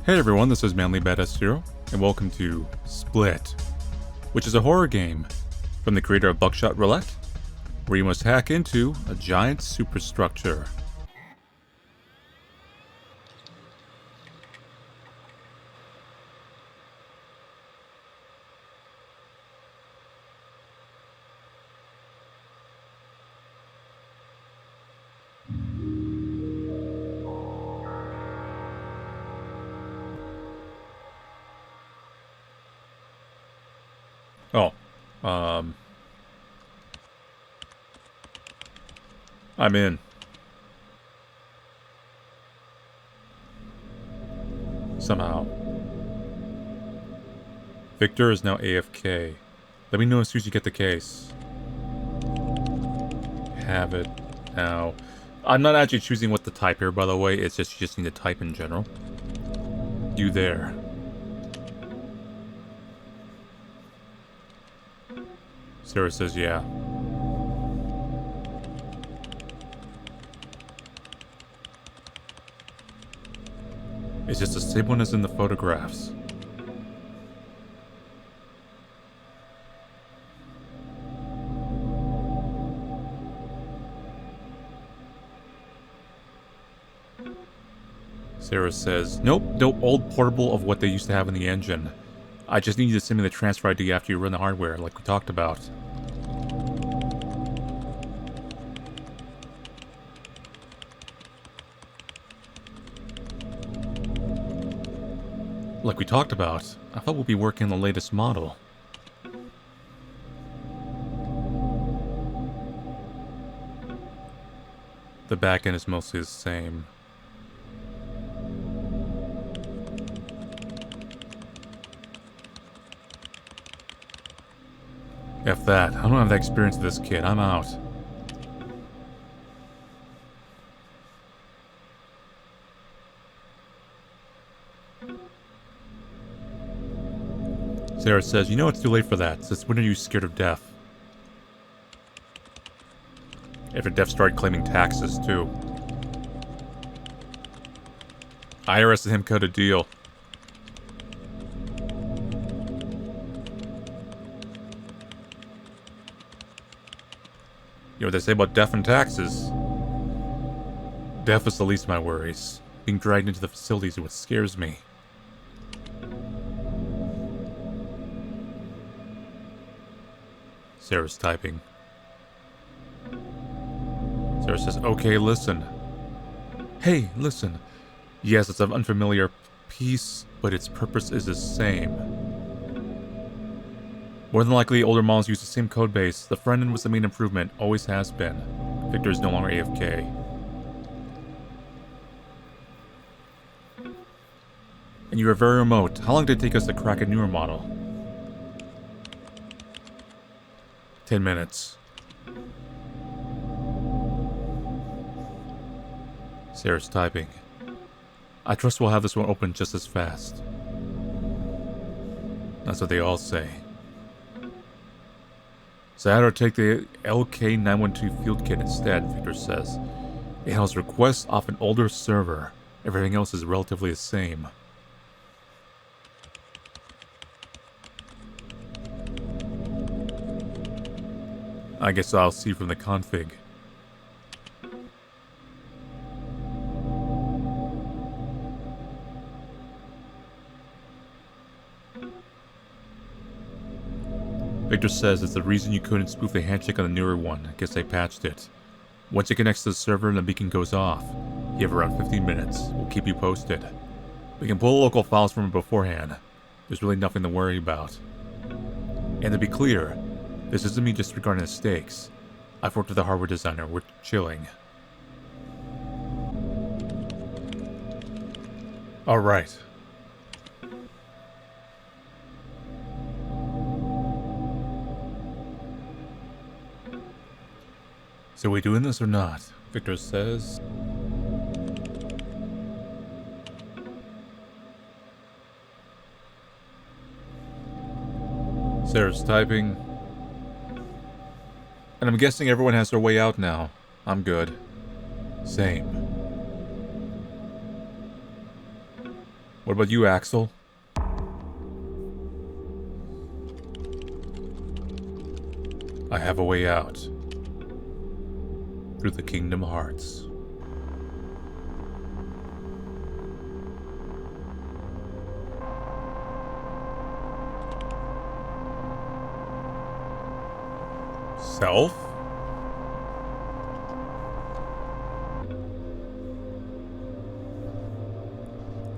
Hey everyone, this is Manly Badass Zero, and welcome to S.p.l.i.t, which is a horror game from the creator of Buckshot Roulette, where you must hack into a giant superstructure. Oh, I'm in. Somehow. Victor is now AFK. Let me know as soon as you get the case. Have it now. I'm not actually choosing what to type here, by the way. It's just you just need to type in general. You there. Sarah says yeah. It's just the same one as in the photographs. Sarah says, nope, no old portable of what they used to have in the engine. I just need you to send me the transfer ID after you run the hardware, like we talked about. Like we talked about, I thought we'd be working on the latest model. The back end is mostly the same. F that. I don't have the experience of this kid. I'm out. Sarah says, you know it's too late for that. Since when are you scared of death? After death started claiming taxes, too. IRS and him cut a deal. You know what they say about death and taxes? Death is the least of my worries. Being dragged into the facilities is what scares me. Sarah's typing. Sarah says, okay, listen. Hey, listen. Yes, it's an unfamiliar piece, but its purpose is the same. More than likely, older models use the same code base. The front end was the main improvement, always has been. Victor is no longer AFK. And you are very remote. How long did it take us to crack a newer model? 10 minutes. Sarah's typing. I trust we'll have this one open just as fast. That's what they all say. So I had her take the LK912 field kit instead, Victor says. It handles requests off an older server. Everything else is relatively the same. I guess I'll see from the config. Victor says it's the reason you couldn't spoof the handshake on the newer one. I guess they patched it. Once it connects to the server and the beacon goes off, you have around 15 minutes. We'll keep you posted. We can pull local files from it beforehand. There's really nothing to worry about. And to be clear, this isn't me disregarding the stakes. I've worked with a hardware designer. We're chilling. Alright. So are we doing this or not? Victor says. Sarah's typing. And I'm guessing everyone has their way out now. I'm good. Same. What about you, Axel? I have a way out. Through the Kingdom Hearts. Self?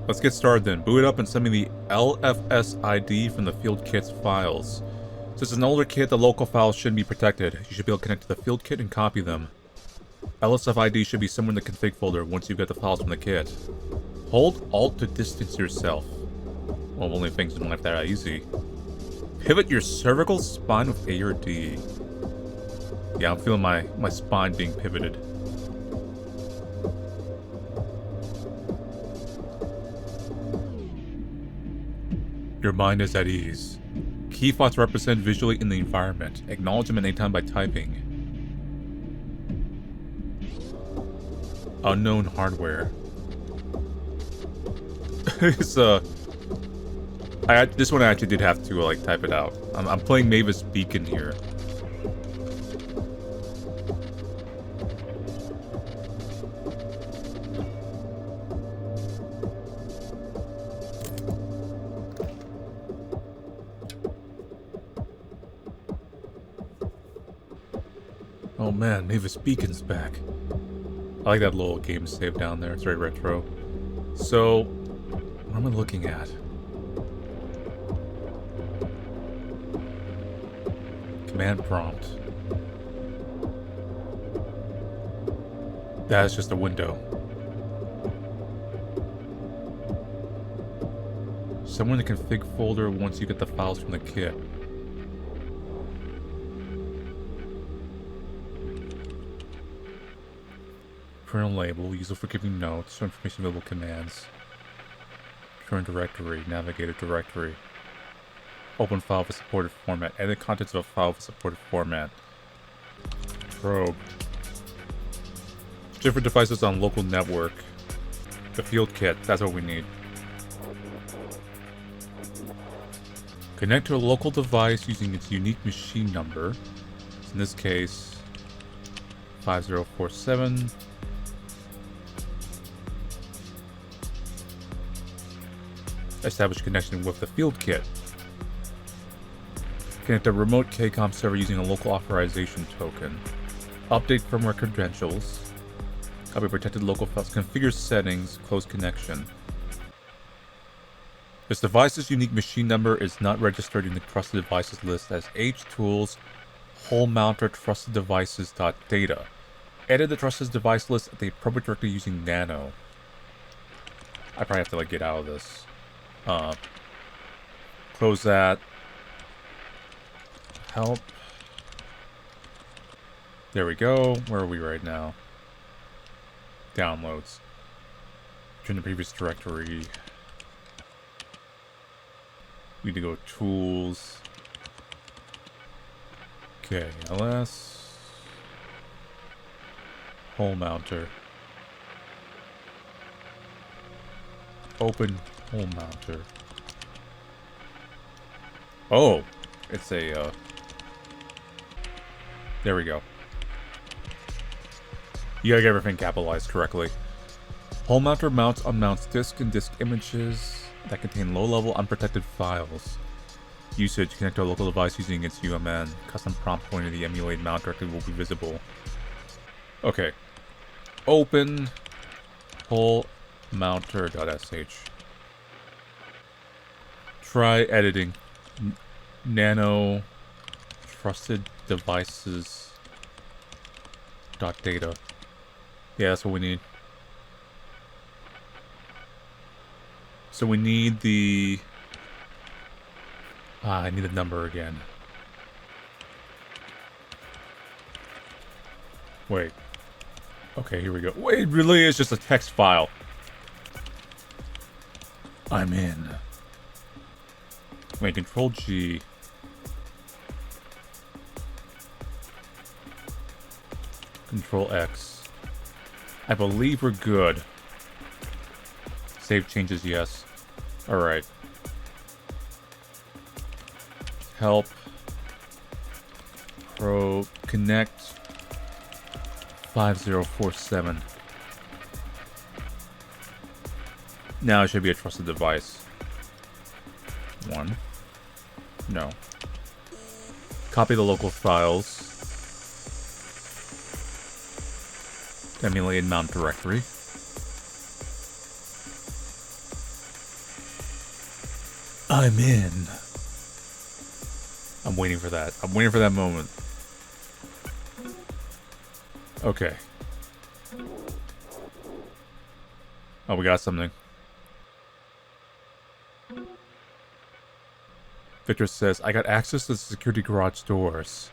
Let's get started then. Boot it up and send me the LFS ID from the field kit's files. Since it's an older kit, the local files shouldn't be protected. You should be able to connect to the field kit and copy them. LSF ID should be somewhere in the config folder once you've got the files from the kit. Hold Alt to distance yourself. Well, only things in life that are easy. Pivot your cervical spine with A or D. Yeah, I'm feeling my spine being pivoted. Your mind is at ease. Key fonts represent visually in the environment. Acknowledge them at any time by typing. Unknown hardware. It's this one I actually did have to like type it out. I'm playing Mavis Beacon here. Oh man, Mavis Beacon's back. I like that little game save down there. It's very retro. So, what am I looking at? Command prompt. That is just a window. Somewhere in the config folder once you get the files from the kit. Kernel label, user for giving notes, or information available commands. Current directory, navigate a directory. Open file for supported format. Edit contents of a file for supported format. Probe. Different devices on local network. The field kit, that's what we need. Connect to a local device using its unique machine number. In this case, 5047. Establish connection with the field kit. Connect a remote KCOM server using a local authorization token. Update firmware credentials. Copy protected local files. Configure settings. Close connection. This device's unique machine number is not registered in the trusted devices list as HTools hole mounter trusted devices.data. Edit the trusted device list at the appropriate directory using nano. I probably have to like get out of this. Close that. Help. There we go. Where are we right now? Downloads. Turn the previous directory. We need to go tools. Okay, ls. Hole mounter. Open hole mounter. Oh, it's a, there we go. You gotta get everything capitalized correctly. Hole mounter mounts unmounts disk and disk images that contain low-level unprotected files. Usage, connect to a local device using its UMN. Custom prompt pointer to the emulate mount directory will be visible. Okay. Open hole mounter.sh. Try editing. Nano trusted devices .data. Yeah, that's what we need. So we need the... I need a number again. Wait. Okay, here we go. Wait, it really is just a text file. I'm in. Wait, Control G. Control X. I believe we're good. Save changes, yes. Alright. Help. Pro. Connect. 5047. Now it should be a trusted device. 1. No. Copy the local files. Emulate mount directory. I'm in. I'm waiting for that. I'm waiting for that moment. Okay. Oh, we got something. Victor says, I got access to the security garage doors.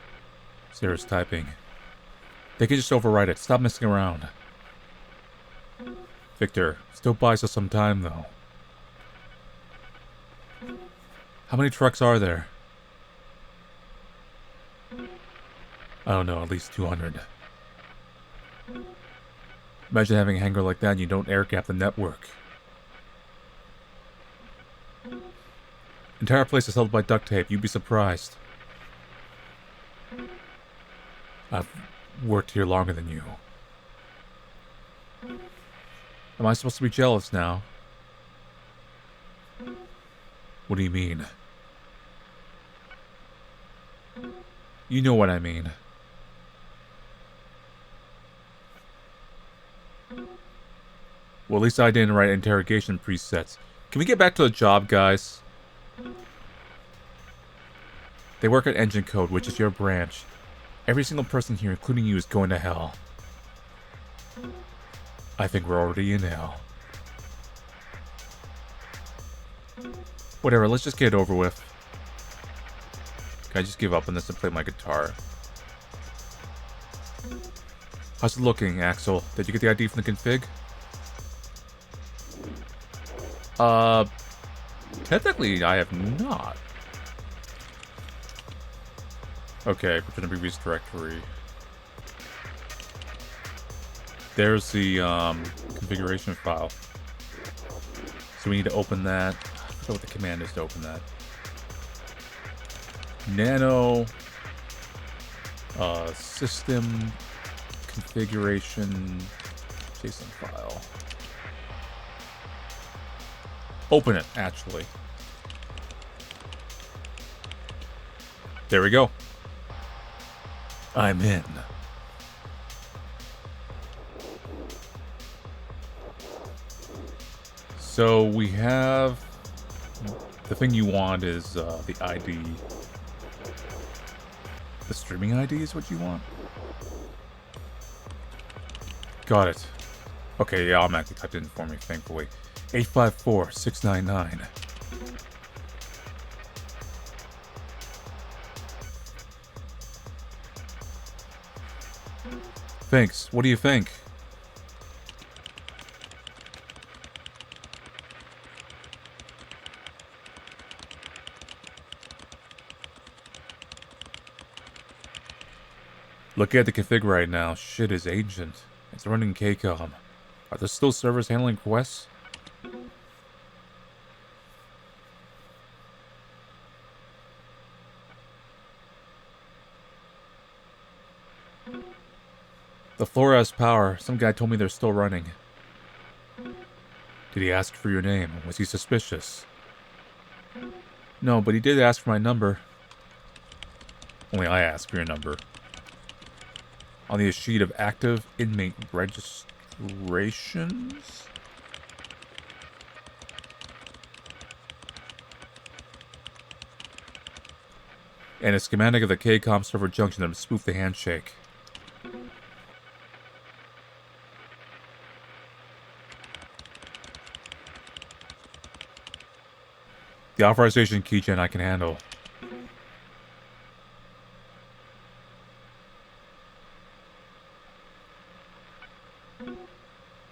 Sarah's typing. They can just override it. Stop messing around. Victor, still buys us some time, though. How many trucks are there? I don't know, at least 200. Imagine having a hangar like that and you don't air gap the network. Entire place is held by duct tape. You'd be surprised. I've worked here longer than you. Am I supposed to be jealous now? What do you mean? You know what I mean. Well, at least I didn't write interrogation presets. Can we get back to the job, guys? They work at Engine Code, which is your branch. Every single person here, including you, is going to hell. I think we're already in hell. Whatever, let's just get it over with. Can I just give up on this and play my guitar? How's it looking, Axel? Did you get the ID from the config? Technically, I have not. Okay, put in the previous directory. There's the, configuration file. So we need to open that. I forget what the command is to open that. Nano, system configuration JSON file. Open it, actually. There we go. I'm in. So we have the thing you want is the ID. The streaming ID is what you want? Got it. Okay, yeah, automatically typed in for me, thankfully. 854-699. Thanks. What do you think? Looking at the config right now, shit is ancient. It's running KCOM. Are there still servers handling requests? The floor has power. Some guy told me they're still running. Did he ask for your name? Was he suspicious? No, but he did ask for my number. Only I asked for your number. On the sheet of active inmate registrations? And a schematic of the KCOM server junction that would spoof the handshake. The authorization keychain I can handle.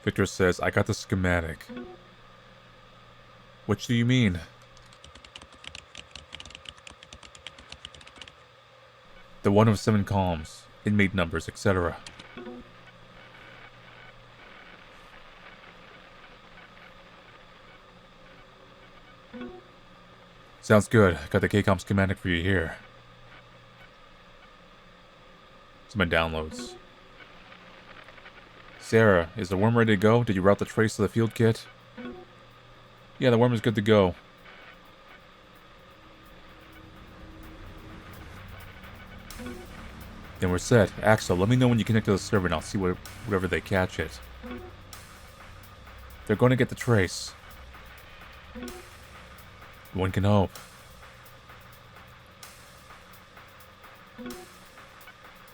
Victor says, I got the schematic. Which do you mean? The one of 7 columns, inmate numbers, etc. Sounds good. Got the KCOM schematic for you here. It's my downloads. Sarah, is the worm ready to go? Did you route the trace to the field kit? Yeah, the worm is good to go. Then we're set. Axel, let me know when you connect to the server and I'll see whatever they catch it. They're going to get the trace. One can hope.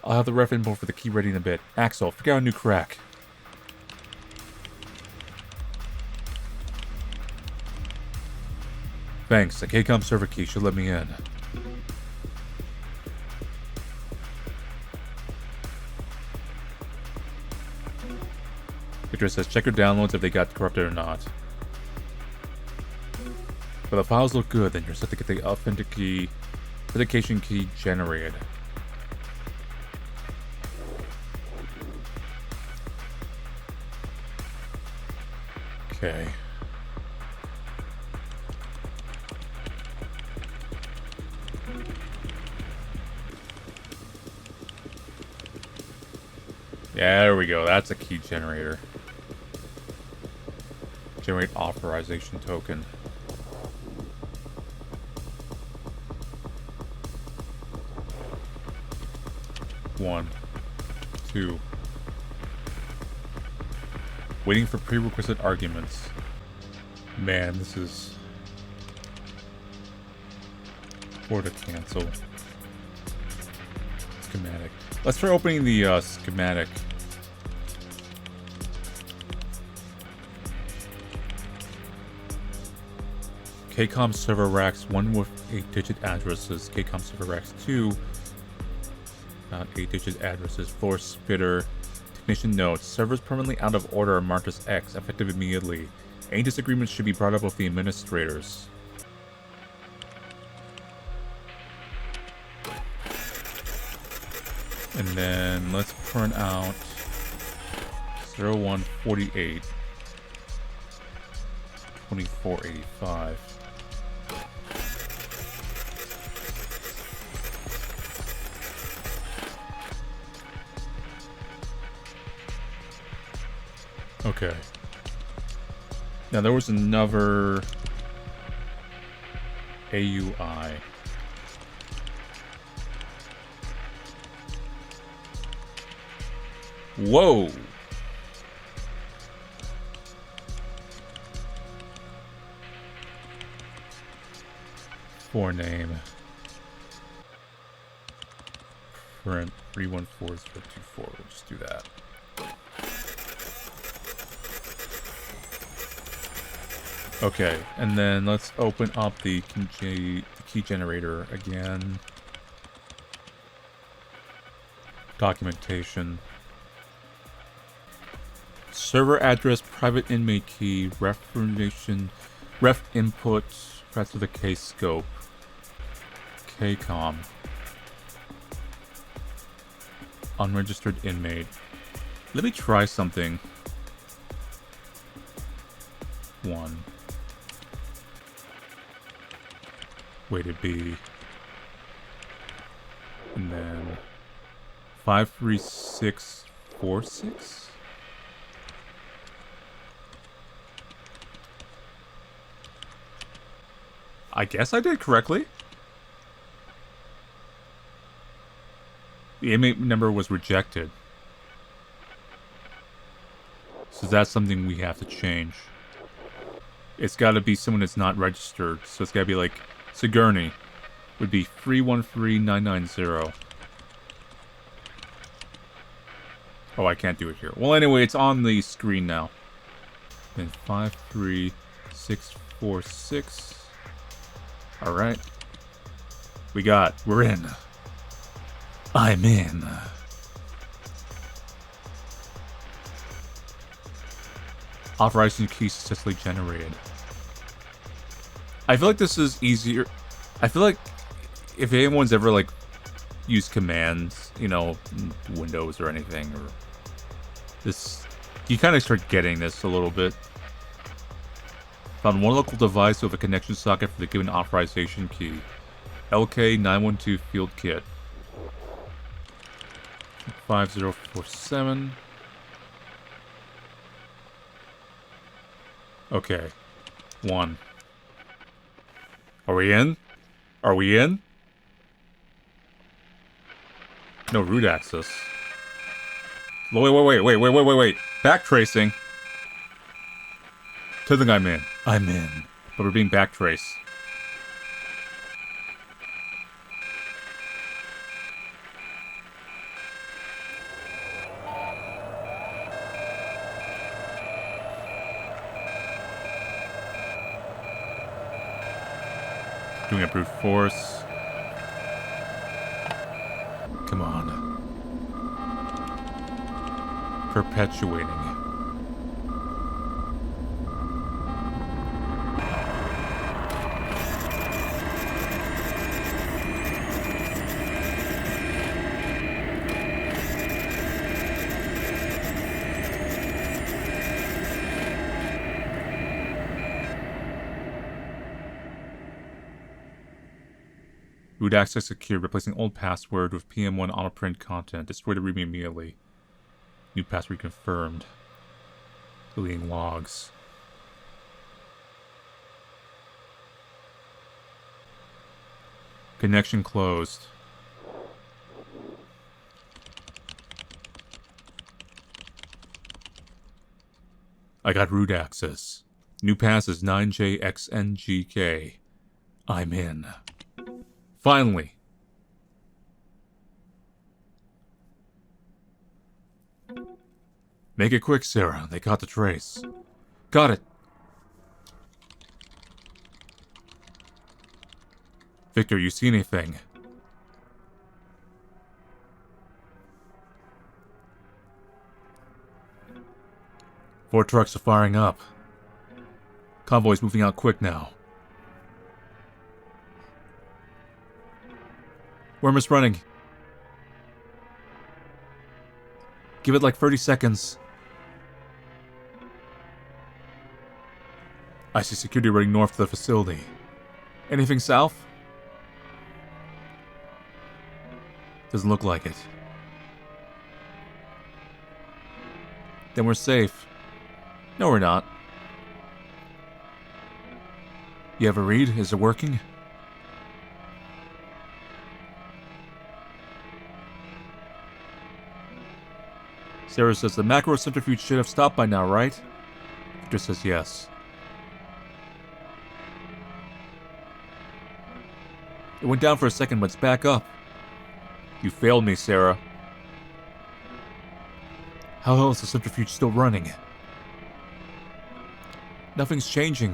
I'll have the ref info for the key ready in a bit. Axel, figure out a new crack. Thanks. The KCOM server key should let me in. Victor says, check your downloads if they got corrupted or not. If the files look good, then you're set to get the authentication key generated. Okay. Yeah, there we go. That's a key generator. Generate authorization token. One, two. Waiting for prerequisite arguments. Man, this is... Or to cancel. Schematic. Let's try opening the schematic. KCOM server racks 1 with 8-digit addresses. KCOM server racks 2. Not 8-digit addresses. Floor spitter. Technician notes. Servers permanently out of order are marked as X, effective immediately. Any disagreements should be brought up with the administrators. And then let's print out 0148 2485. Okay. Now there was another AUI. Whoa! For name. Print 314024. We'll just do that. Okay, and then let's open up the key generator again. Documentation. Server address, private inmate key, ref input, rest of the case scope. KCOM. Unregistered inmate. Let me try something. 1. Weighted B. And then 53646. I guess I did correctly. The inmate number was rejected. So that's something we have to change. It's got to be someone that's not registered. So it's got to be like Sigourney would be 313990. Oh, I can't do it here. Well, anyway, it's on the screen now. Then 53646. All right. We're in. I'm in. Authorization key successfully generated. I feel like this is easier. I feel like if anyone's ever like used commands, you know, Windows or anything, or this, you kind of start getting this a little bit. Found one local device with a connection socket for the given authorization key. LK912 field kit. 5047. Okay. 1. Are we in? Are we in? No root access. Wait. Backtracing. To think I'm in. I'm in. But we're being backtraced. Doing a brute force. Come on. Perpetuating. Root access secured, replacing old password with PM1 autoprint content. Destroy the readme immediately. New password confirmed. Deleting logs. Connection closed. I got root access. New pass is 9JXNGK. I'm in. Finally. Make it quick, Sarah. They caught the trace. Got it. Victor, you see anything? Four trucks are firing up. Convoy's moving out quick now. Worm is running. Give it like 30 seconds. I see security running north to the facility. Anything south? Doesn't look like it. Then we're safe. No, we're not. You have a read? Is it working? Sarah says the macro centrifuge should have stopped by now, right? Victor says yes. It went down for a second, but it's back up. You failed me, Sarah. How the hell is the centrifuge still running? Nothing's changing.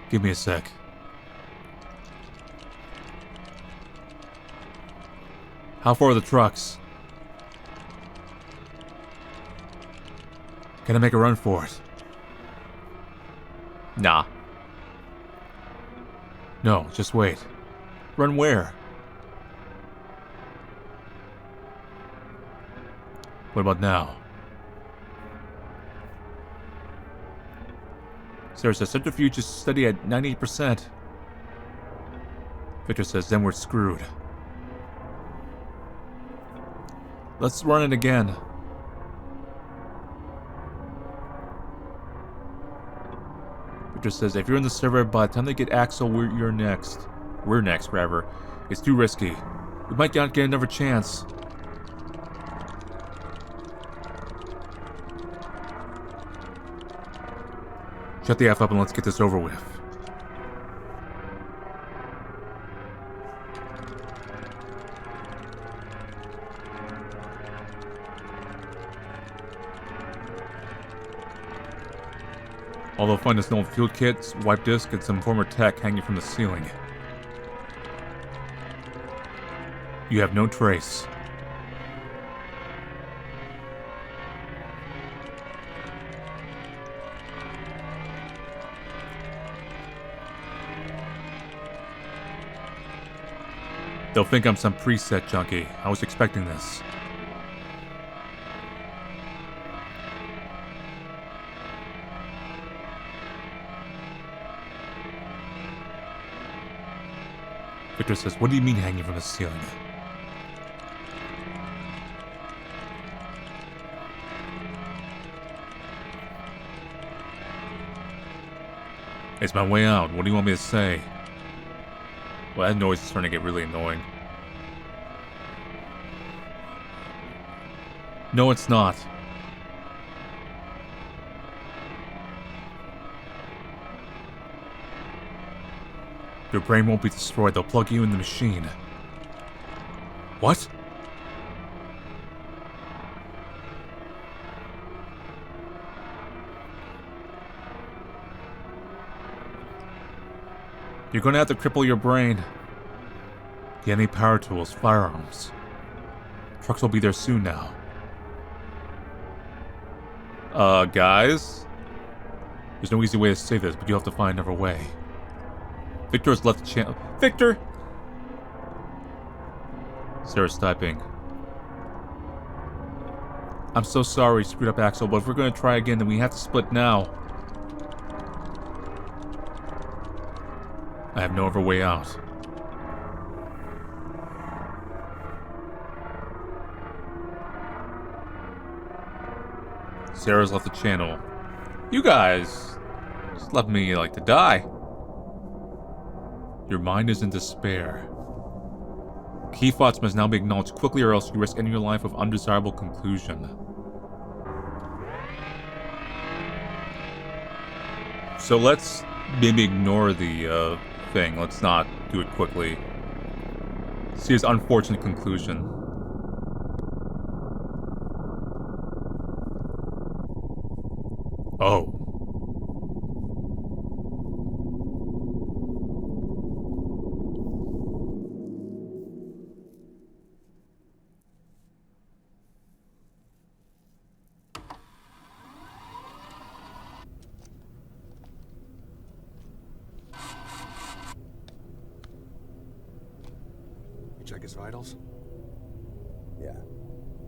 Give me a sec. How far are the trucks? Can I make a run for it? Nah. No, just wait. Run where? What about now? Sarah says centrifuge is steady at 98%. Victor says then we're screwed. Let's run it again. Victor says if you're in the server by the time they get Axel, you're next. We're next, rather. It's too risky. We might not get another chance. Shut the F up and let's get this over with. Although find us an old field kit, wipe disk, and some former tech hanging from the ceiling. You have no trace. They'll think I'm some preset junkie. I was expecting this. Victor says, what do you mean hanging from the ceiling? It's my way out. What do you want me to say? Well, that noise is starting to get really annoying. No, it's not. Your brain won't be destroyed. They'll plug you in the machine. What? You're gonna have to cripple your brain. Get any power tools, firearms. Trucks will be there soon now. Guys? There's no easy way to say this, but you'll have to find another way. Victor has left the channel. Victor! Sarah's typing. I'm so sorry, screwed up Axel, but if we're gonna try again, then we have to split now. I have no other way out. Sarah's left the channel. You guys just left me like to die. Your mind is in despair. Key thoughts must now be acknowledged quickly or else you risk ending your life with undesirable conclusion. So let's maybe ignore the thing. Let's not do it quickly. See his unfortunate conclusion. Oh. You check his vitals? Yeah,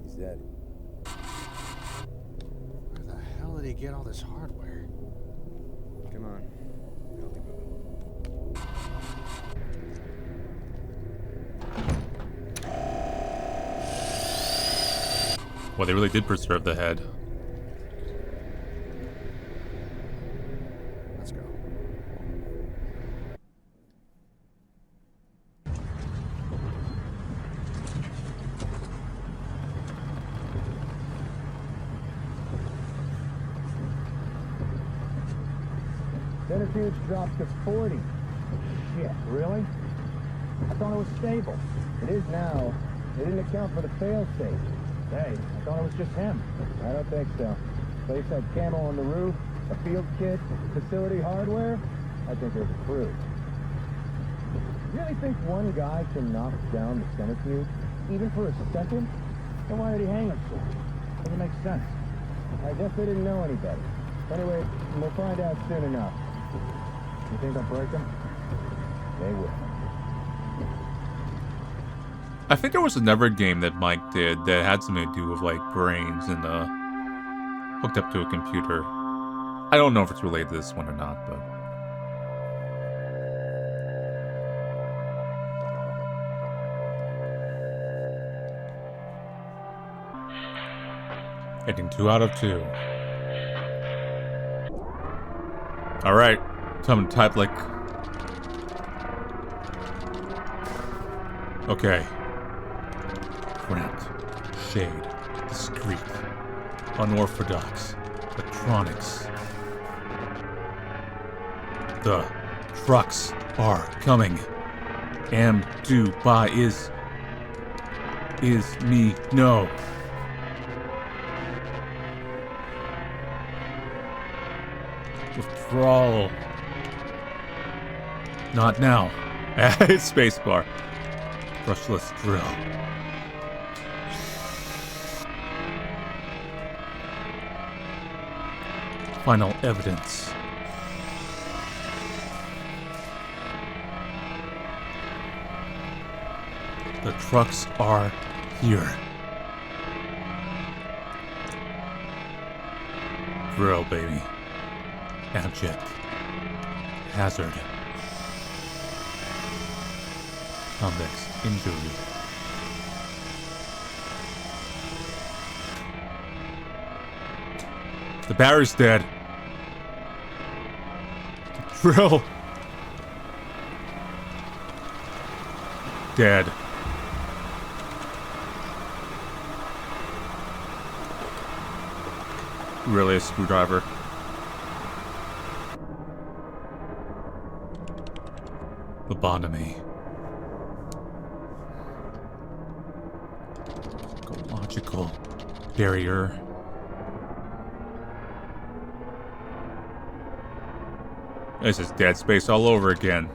he's dead. Where the hell did he get all this hardware? Come on, I'll be moving. Well, they really did preserve the head. Let's go. Centrifuge dropped to 40. Shit, really? I thought it was stable. It is now. They didn't account for the fail-safe. Hey, I thought it was just him. I don't think so. Place had camo on the roof, a field kit, facility hardware. I think there's a crew. You really think one guy can knock down the centrifuge? Even for a second? Then why did he hang himself? Doesn't make sense. I guess they didn't know any better. Anyway, we'll find out soon enough. You think they'll break them? They will. I think there was another game that Mike did that had something to do with, like, brains and, hooked up to a computer. I don't know if it's related to this one or not, but... Ending 2 out of 2. Alright, time to type like... Okay. Cramped, shade, discreet, unorthodox, electronics. The trucks are coming. Am, do, buy, is me, no. Withdrawal. Not now. Spacebar. Brushless drill. Final evidence. The trucks are here. Drill, baby. Abject. Hazard. Convicts injured. The battery's dead. Drill. Dead. Really a screwdriver. Lobotomy. Psychological barrier. This is Dead Space all over again.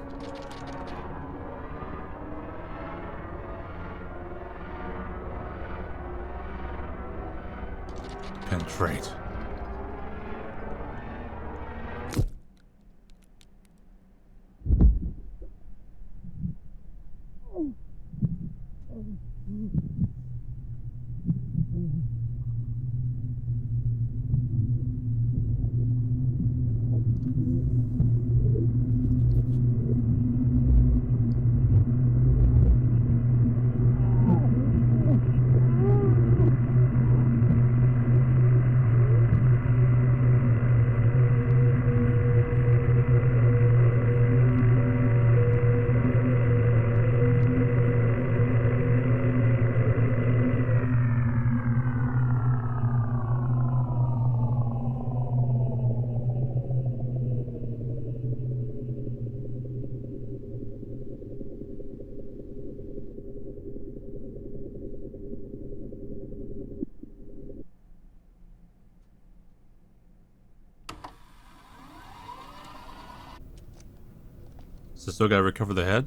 Penetrate. So still gotta recover the head?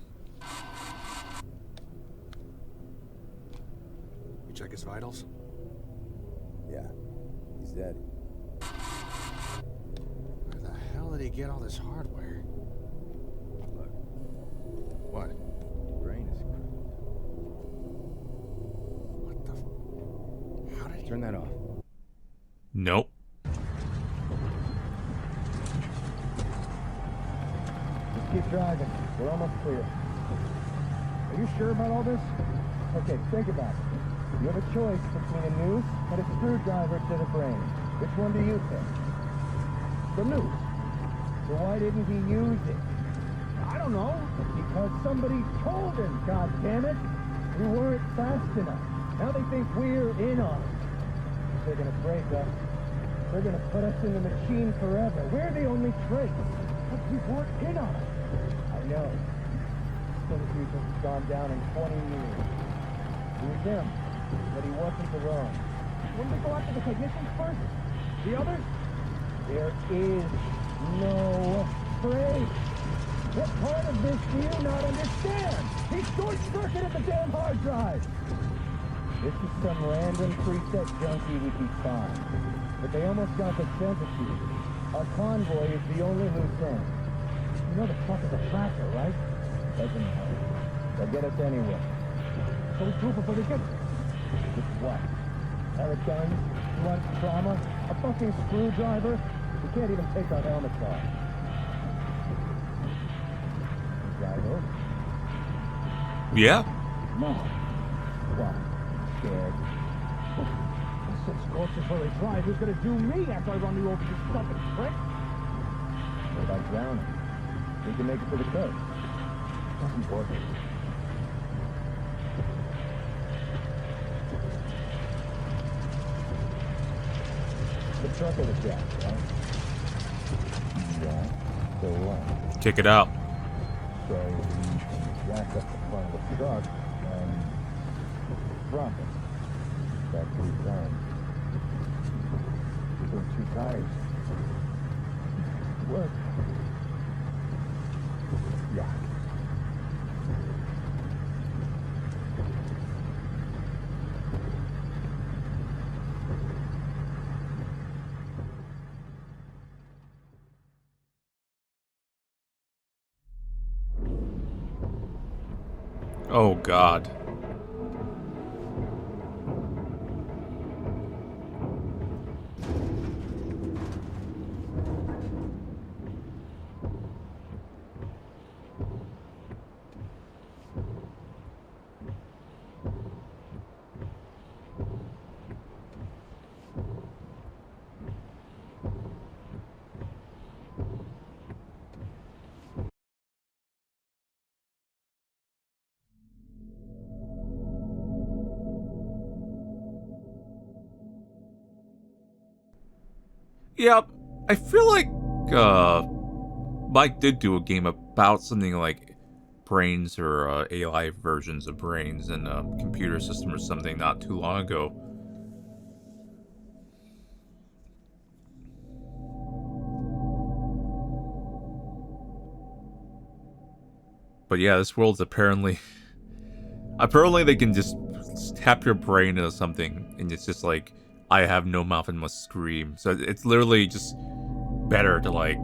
You check his vitals? Yeah, he's dead. Where the hell did he get all this hardware? Look, What? brain is screwed. What the? How did he? Turn that off. Nope. Just keep driving. We're almost clear. Are you sure about all this? Okay, think about it. You have a choice between a noose and a screwdriver to the brain. Which one do you pick? The noose. So why didn't he use it? I don't know. Because somebody told him, God damn it. We weren't fast enough. Now they think we're in on it. They're gonna break us. They're gonna put us in the machine forever. We're the only trace. But we weren't in on it. I know. Centrifuge has gone down in 20 years. It was him, but he wasn't alone. When we go after the technicians first, the others, there is no trace. What part of this do you not understand? He short-circuited the damn hard drive. This is some random preset junkie we keep fine. But they almost got the centrifuge. Our convoy is the only loose end. You know the fuck is a tracker, right? Doesn't matter. They'll get us anyway. So we do before they get us. With what? Pellet guns? Blood trauma? A fucking screwdriver? We can't even take our helmets off. Drive over. Yeah? No. Why? Scared. Six corpses where they drive. Who's gonna do me after I run you over this fucking prick? What about drowning? We can make it to the coast. That's important. The truck or the jack, right? Yeah. So what? Kick it out. So we can jack up the front of the truck and drop it. That's what we've done. Between two tires. Work. Yeah. Oh God. Yeah, I feel like Mike did do a game about something like brains or AI versions of brains in a computer system or something not too long ago. But yeah, this world's apparently they can just tap your brain into something and it's just like, I have no mouth and must scream. So it's literally just better to like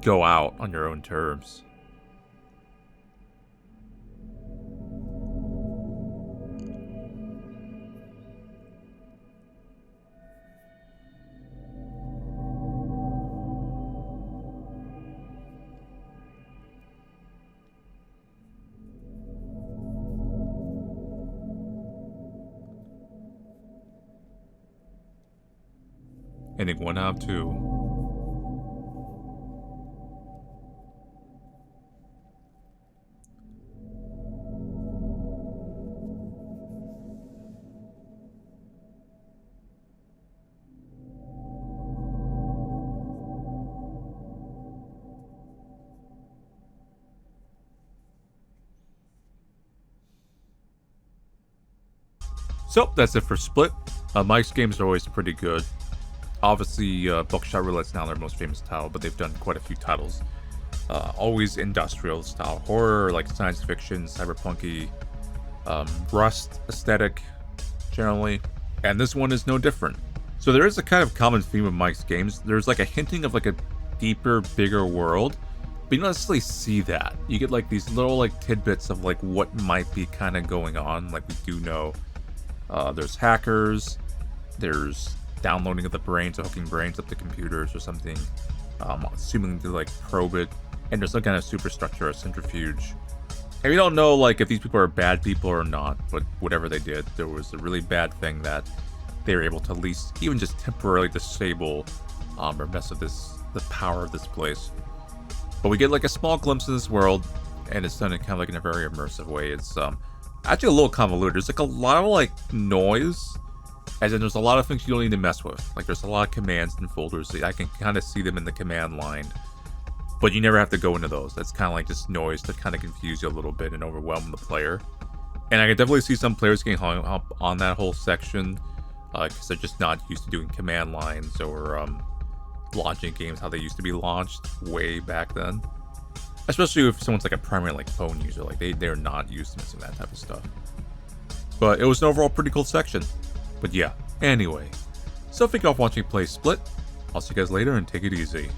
go out on your own terms. Ending 1 out of 2. So that's it for Split. Mike's games are always pretty good. Obviously, Buckshot Roulette's now their most famous title, but they've done quite a few titles. Always industrial style horror, like science fiction, cyberpunky, Rust aesthetic, generally. And this one is no different. So there is a kind of common theme of Mike's games. There's like a hinting of like a deeper, bigger world, but you don't necessarily see that. You get like these little like tidbits of like what might be kind of going on. Like we do know there's hackers, there's downloading of the brains or hooking brains up to computers or something, assuming to like probe it, and there's some kind of superstructure or centrifuge. And we don't know like if these people are bad people or not, but whatever they did, there was a really bad thing that they were able to at least even just temporarily disable or mess with the power of this place. But we get like a small glimpse of this world, and it's done in kind of like in a very immersive way. It's actually a little convoluted. There's like a lot of like noise, as in there's a lot of things you don't need to mess with. Like there's a lot of commands and folders, so I can kind of see them in the command line, but you never have to go into those. That's kind of like just noise to kind of confuse you a little bit and overwhelm the player. And I can definitely see some players getting hung up on that whole section because they're just not used to doing command lines or launching games how they used to be launched way back then. Especially if someone's like a primary like phone user, like they're not used to missing that type of stuff. But it was an overall pretty cool section. But yeah, anyway. So thank you all for watching Play Split. I'll see you guys later and take it easy.